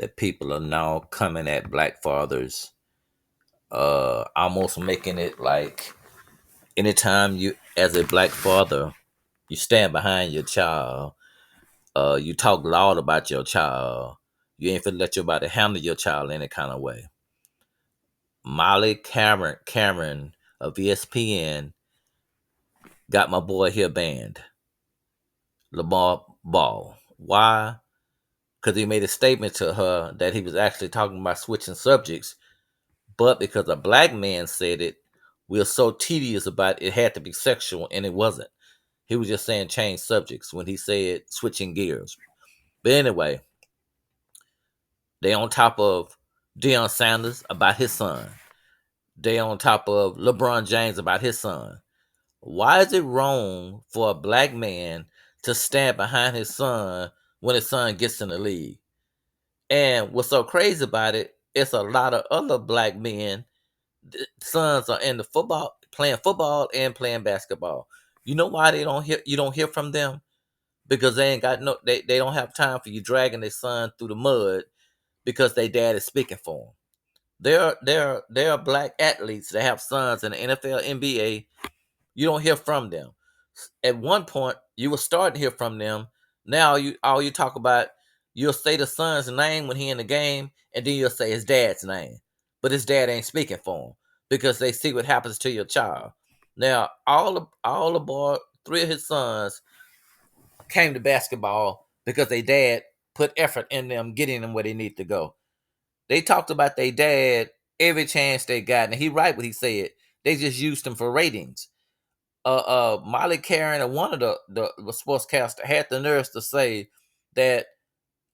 that people are now coming at black fathers, almost making it like anytime you, as a black father, you stand behind your child, you talk loud about your child, you ain't finna let your body handle your child any kind of way. Molly Cameron of ESPN got my boy here banned, Lamar Ball. Why? Because he made a statement to her that he was actually talking about switching subjects, but because a black man said it, we are so tedious about it had to be sexual, and it wasn't. He was just saying change subjects when he said switching gears. But anyway, they on top of Deion Sanders about his son. They on top of LeBron James about his son. Why is it wrong for a black man to stand behind his son when his son gets in the league? And what's so crazy about it, it's a lot of other black men, sons are in the football and playing basketball. You know why you don't hear from them? Because they ain't got they don't have time for you dragging their son through the mud because their dad is speaking for them. There are black athletes that have sons in the NFL, NBA. You don't hear from them. At one point, you were starting to hear from them. Now all you talk about, you'll say the son's name when he in the game, and then you'll say his dad's name. But his dad ain't speaking for him because they see what happens to your child. Now, all the boy, three of his sons came to basketball because their dad put effort in them getting them where they need to go. They talked about their dad every chance they got, and he right what he said. They just used him for ratings. Molly Karen, one of the sportscaster, had the nerves to say that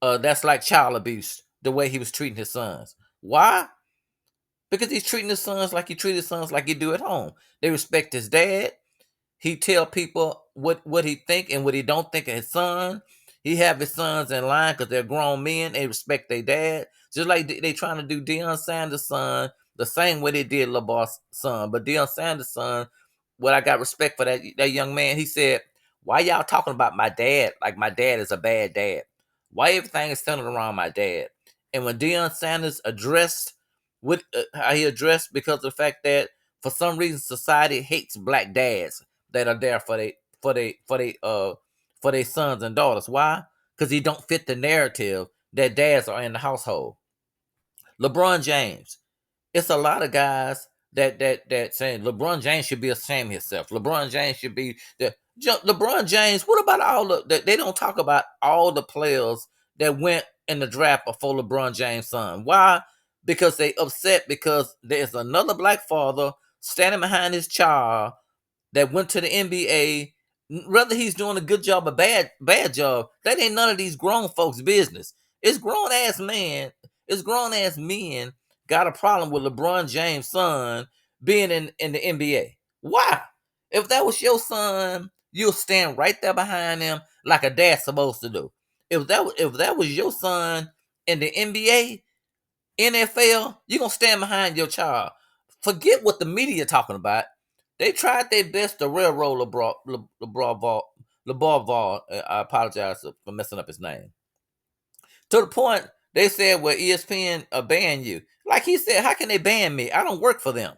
that's like child abuse, the way he was treating his sons. Why? Because he's treating his sons like he treated his sons like he do at home. They respect his dad. He tell people what he think and what he don't think of his son. He have his sons in line because they're grown men. They respect their dad. Just like they trying to do Deion Sanders' son the same way they did LeBar's son. But Deion Sanders' son, what I got respect for that young man, he said, why y'all talking about my dad like my dad is a bad dad? Why everything is centered around my dad? And when Deion Sanders addressed how he addressed, because of the fact that for some reason society hates black dads that are there for their sons and daughters. Why? Because he don't fit the narrative that dads are in the household. LeBron James. It's a lot of guys that saying LeBron James should be ashamed of himself. LeBron James should be the LeBron James. What about all the they don't talk about all the players that went in the draft before LeBron James' son? Why? Because they upset because there's another black father standing behind his child that went to the NBA. Whether he's doing a good job or bad job, that ain't none of these grown folks' business. It's grown ass men got a problem with LeBron James' son being in the NBA. Why? If that was your son, you'll stand right there behind him like a dad's supposed to do. If that was your son in the NBA, NFL, you're gonna stand behind your child. Forget what the media talking about. They tried their best to railroad LeBron Ball. I apologize for messing up his name. To the point they said, "Well, ESPN ban you." Like he said, "How can they ban me? I don't work for them."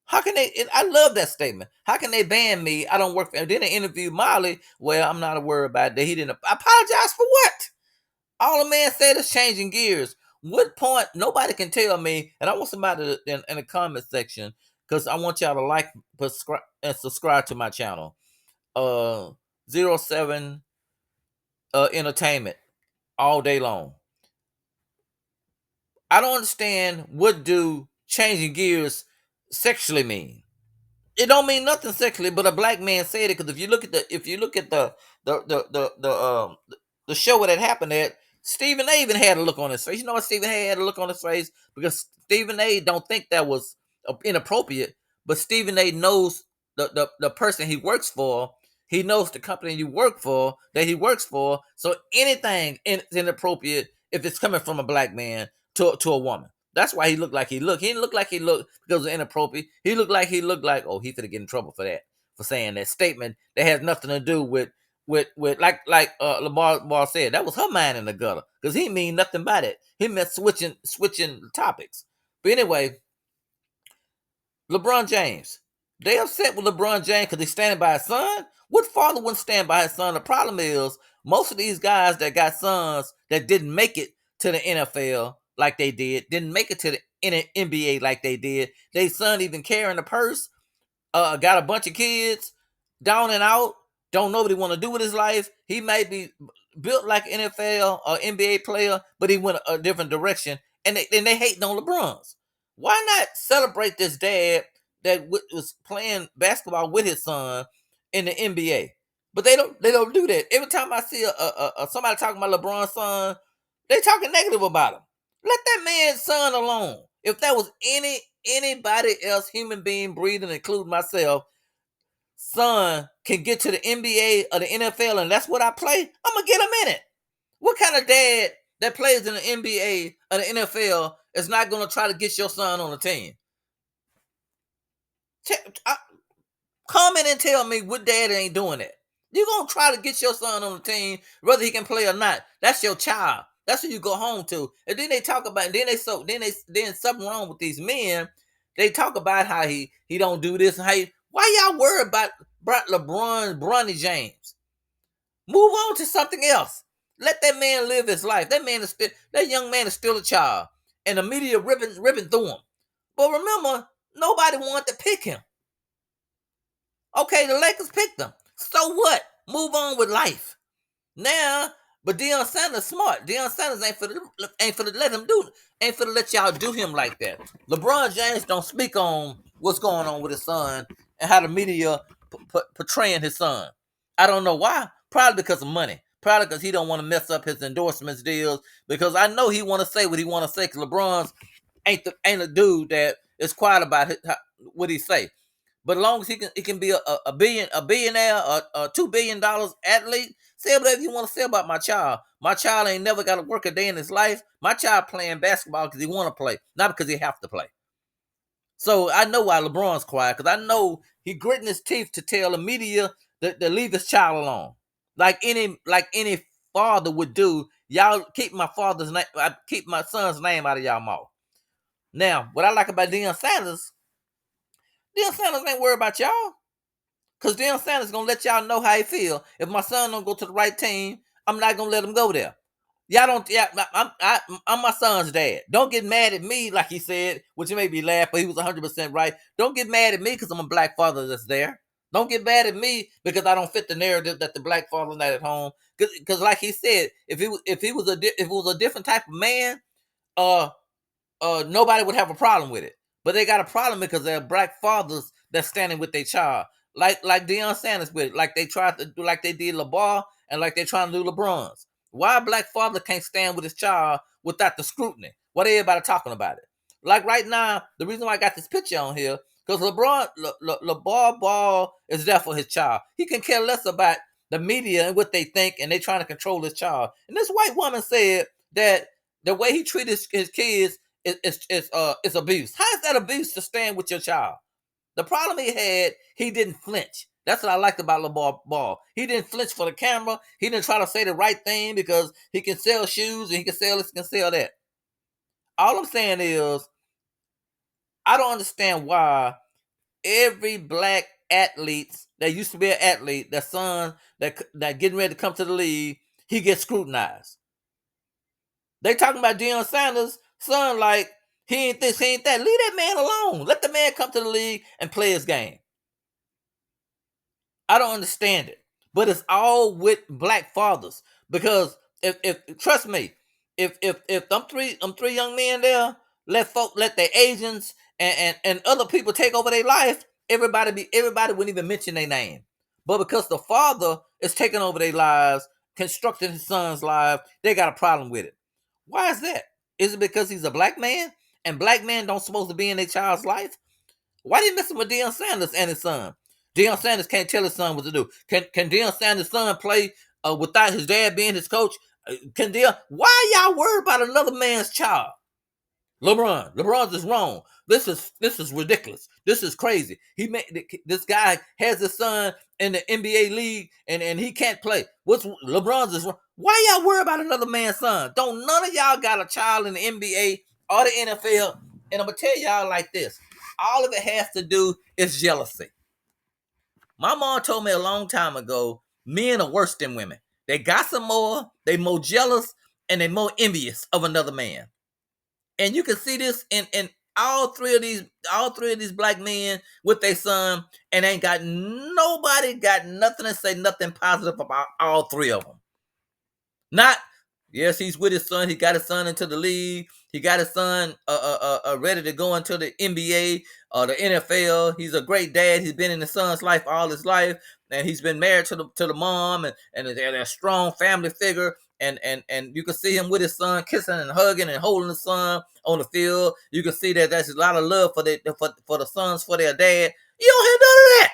How can they? I love that statement. How can they ban me? I don't work for them. Then they interviewed Molly. Well, I'm not worried about that. He didn't apologize for what? All the man said is changing gears. What point? Nobody can tell me. And I want somebody in the comment section, because I want y'all to like, and subscribe to my channel. 07 Entertainment all day long. I don't understand what do changing gears sexually mean. It don't mean nothing sexually, but a black man said it. Because if you look at the show where that happened at, Stephen A. even had a look on his face. You know what Stephen A. had a look on his face? Because Stephen A. don't think that was inappropriate, but Stephen A. knows the person he works for. He knows the company you work for that he works for. So anything is inappropriate if it's coming from a black man to a woman. That's why he looked like he looked. He didn't look like he looked because of inappropriate. He looked like oh, he's gonna get in trouble for that, for saying that statement that has nothing to do with with Lamar said, that was her mind in the gutter because he mean nothing by it. He meant switching topics. But anyway, LeBron James. They upset with LeBron James because he's standing by his son. What father wouldn't stand by his son? The problem is most of these guys that got sons that didn't make it to the NFL like they didn't make it to the NBA like they did. They son even carrying a purse, got a bunch of kids, down and out, don't know what he want to do with his life. He might be built like an NFL or NBA player, but he went a different direction, and they hating on LeBron's. Why not celebrate this dad that was playing basketball with his son in the NBA? But they don't do that. Every time I see somebody talking about LeBron's son, they talking negative about him. Let that man's son alone. If that was anybody else, human being breathing, including myself, son can get to the NBA or the NFL, and that's what I play, I'm gonna get him in it. What kind of dad that plays in the NBA or the NFL is not gonna try to get your son on the team? Comment and tell me what dad ain't doing that. You're gonna try to get your son on the team, whether he can play or not. That's your child. That's who you go home to. And then they talk about, then something wrong with these men. They talk about how he don't do this and why y'all worry about Bronny James? Move on to something else. Let that man live his life. That young man is still a child, and the media ripping through him. But remember, nobody wanted to pick him. Okay, the Lakers picked him. So what? Move on with life. Now, but Deion Sanders smart. Deion Sanders ain't for to let him do, ain't for to let y'all do him like that. LeBron James don't speak on what's going on with his son and how the media portraying his son. I don't know why. Probably because of money. Probably because he don't want to mess up his endorsements deals. Because I know he want to say what he want to say. Because LeBron's ain't a dude that is quiet about what he say. But as long as he can be a billionaire, a $2 billion athlete, say whatever you want to say about my child. My child ain't never got to work a day in his life. My child playing basketball because he want to play, not because he have to play. So I know why LeBron's quiet, because I know he gritting his teeth to tell the media to leave his child alone, like any father would do. Y'all keep my father's name, keep my son's name out of y'all mouth. Now, what I like about Deion Sanders ain't worried about y'all. Because Deion Sanders going to let y'all know how he feel. If my son don't go to the right team, I'm not going to let him go there. Y'all don't, I'm my son's dad. Don't get mad at me, like he said, which made me laugh, but he was 100% right. Don't get mad at me because I'm a black father that's there. Don't get mad at me because I don't fit the narrative that the black father's not at home. Because like he said, if it was a different type of man, nobody would have a problem with it. But they got a problem because they're black fathers that's standing with their child. Like Deion Sanders with it. Like they tried to do, like they did LeBar, and like they trying to do LeBron's. Why a black father can't stand with his child without the scrutiny? What everybody talking about it? Like right now, the reason why I got this picture on here, because LeBar Ball is there for his child. He can care less about the media and what they think, and they trying to control his child. And this white woman said that the way he treated his kids is abuse. How is that abuse to stand with your child? The problem he had, he didn't flinch. That's what I liked about LeBar Ball. He didn't flinch for the camera. He didn't try to say the right thing because he can sell shoes and he can sell this, can sell that. All I'm saying is, I don't understand why every black athlete that used to be an athlete, that son that getting ready to come to the league, he gets scrutinized. They talking about Deion Sanders' son like he ain't this, he ain't that. Leave that man alone. Let the man come to the league and play his game. I don't understand it. But it's all with black fathers. Because if trust me, if them three young men there let their agents and other people take over their life, everybody wouldn't even mention their name. But because the father is taking over their lives, constructing his son's life, they got a problem with it. Why is that? Is it because he's a black man and black men don't supposed to be in their child's life? Why did he mess with Deion Sanders and his son? Deion Sanders can't tell his son what to do. Can Deion Sanders' son play without his dad being his coach? Why y'all worried about another man's child? LeBron's is wrong. This is ridiculous. This is crazy. This guy has his son in the NBA league and he can't play. What's LeBron's is wrong? Why y'all worry about another man's son? Don't none of y'all got a child in the NBA or the NFL. And I'm gonna tell y'all like this: all of it has to do is jealousy. My mom told me a long time ago, men are worse than women. They gossip more, they more jealous, and they more envious of another man. And you can see this in all three of these black men with their son, and ain't got nobody got nothing to say nothing positive about all three of them. Not, yes, he's with his son. He got his son into the league. He got his son ready to go into the NBA or the NFL. He's a great dad. He's been in his son's life all his life, and he's been married to the mom, and they're a strong family figure. And you can see him with his son kissing and hugging and holding the son on the field. You can see that there's a lot of love for the sons for their dad. You don't hear none of that.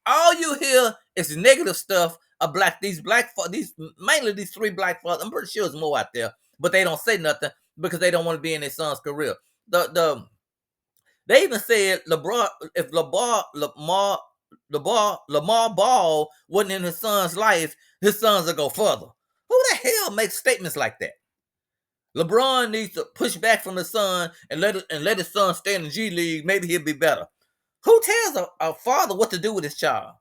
All you hear is negative stuff of mainly these three black fathers. I'm pretty sure there's more out there, but they don't say nothing because they don't want to be in their son's career. They even said LeBron, if Lamar Ball wasn't in his son's life, his sons would go further. Who the hell makes statements like that? LeBron needs to push back from his son and let his son stay in the G League. Maybe he'll be better. Who tells a father what to do with his child?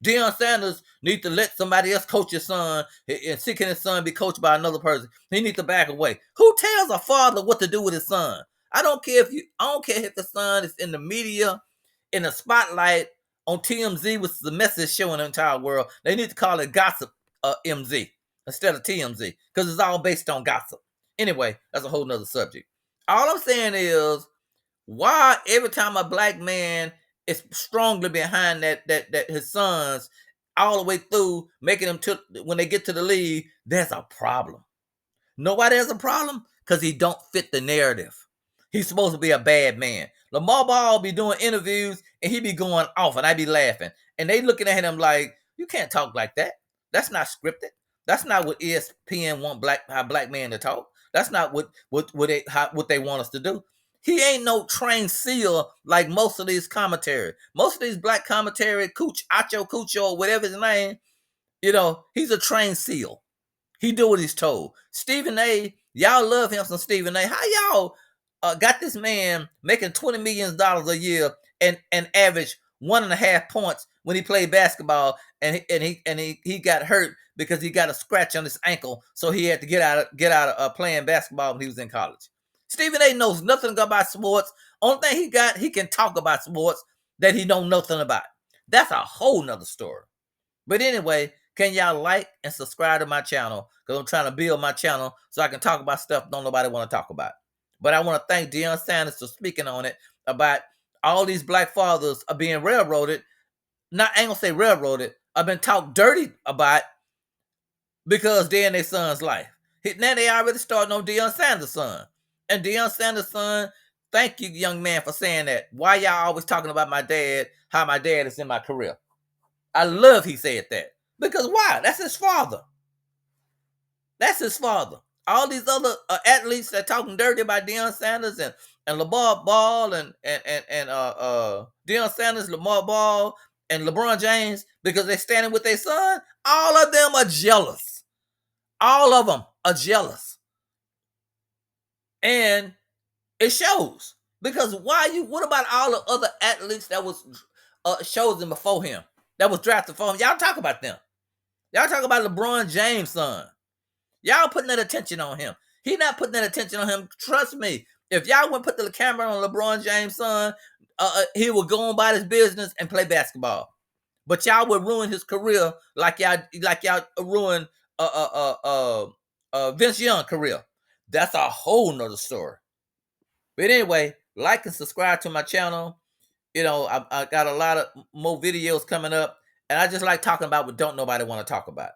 Deion Sanders needs to let somebody else coach his son, and seeking his son be coached by another person. He needs to back away. Who tells a father what to do with his son? I don't care if the son is in the media, in the spotlight, on TMZ, which is the message show in the entire world. They need to call it Gossip MZ instead of TMZ, because it's all based on gossip. Anyway, that's a whole nother subject. All I'm saying is, why every time a black man is strongly behind that his sons all the way through, making them to when they get to the league, there's a problem. Nobody has a problem because he don't fit the narrative. He's supposed to be a bad man. Lamar Ball be doing interviews and he be going off, and I be laughing, and they looking at him like, you can't talk like that. That's not scripted. That's not what ESPN want black men to talk. That's not what they want us to do. He ain't no trained seal like most of these commentary. Most of these black commentary, Acho Cucho, whatever his name, he's a trained seal. He do what he's told. Stephen A, y'all love him some Stephen A. How y'all got this man making $20 million a year and average 1.5 points when he played basketball, and he got hurt because he got a scratch on his ankle, so he had to get out of playing basketball when he was in college. Stephen A knows nothing about sports. Only thing he can talk about sports that he know nothing about. That's a whole nother story. But anyway, can y'all like and subscribe to my channel? Because I'm trying to build my channel so I can talk about stuff don't nobody want to talk about. But I want to thank Deion Sanders for speaking on it, about all these black fathers are being railroaded. I ain't gonna say railroaded. I've been talked dirty about because they're in their son's life. Now they already starting on Deion Sanders' son. And Deion Sanders' son, thank you, young man, for saying that. Why y'all always talking about my dad, how my dad is in my career? I love he said that. Because why? That's his father. That's his father. All these other athletes that talking dirty about Deion Sanders and Lamar Ball and Deion Sanders, Lamar Ball, and LeBron James, because they're standing with their son, all of them are jealous. All of them are jealous. And it shows. Because what about all the other athletes that was chosen before him, that was drafted for him? Y'all talk about them. Y'all talk about LeBron James' son. Y'all putting that attention on him. He not putting that attention on him. Trust me. If y'all wouldn't put the camera on LeBron James' son, he would go on about his business and play basketball. But y'all would ruin his career like y'all ruined Vince Young's career. That's a whole nother story. But anyway, like and subscribe to my channel. I got a lot of more videos coming up, and I just like talking about what don't nobody want to talk about.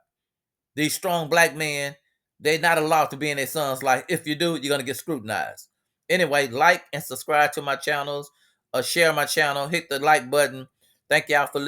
These strong black men, they're not allowed to be in their son's life. If you do, you're going to get scrutinized. Anyway, like and subscribe to my channels, share my channel, hit the like button. Thank y'all for listening.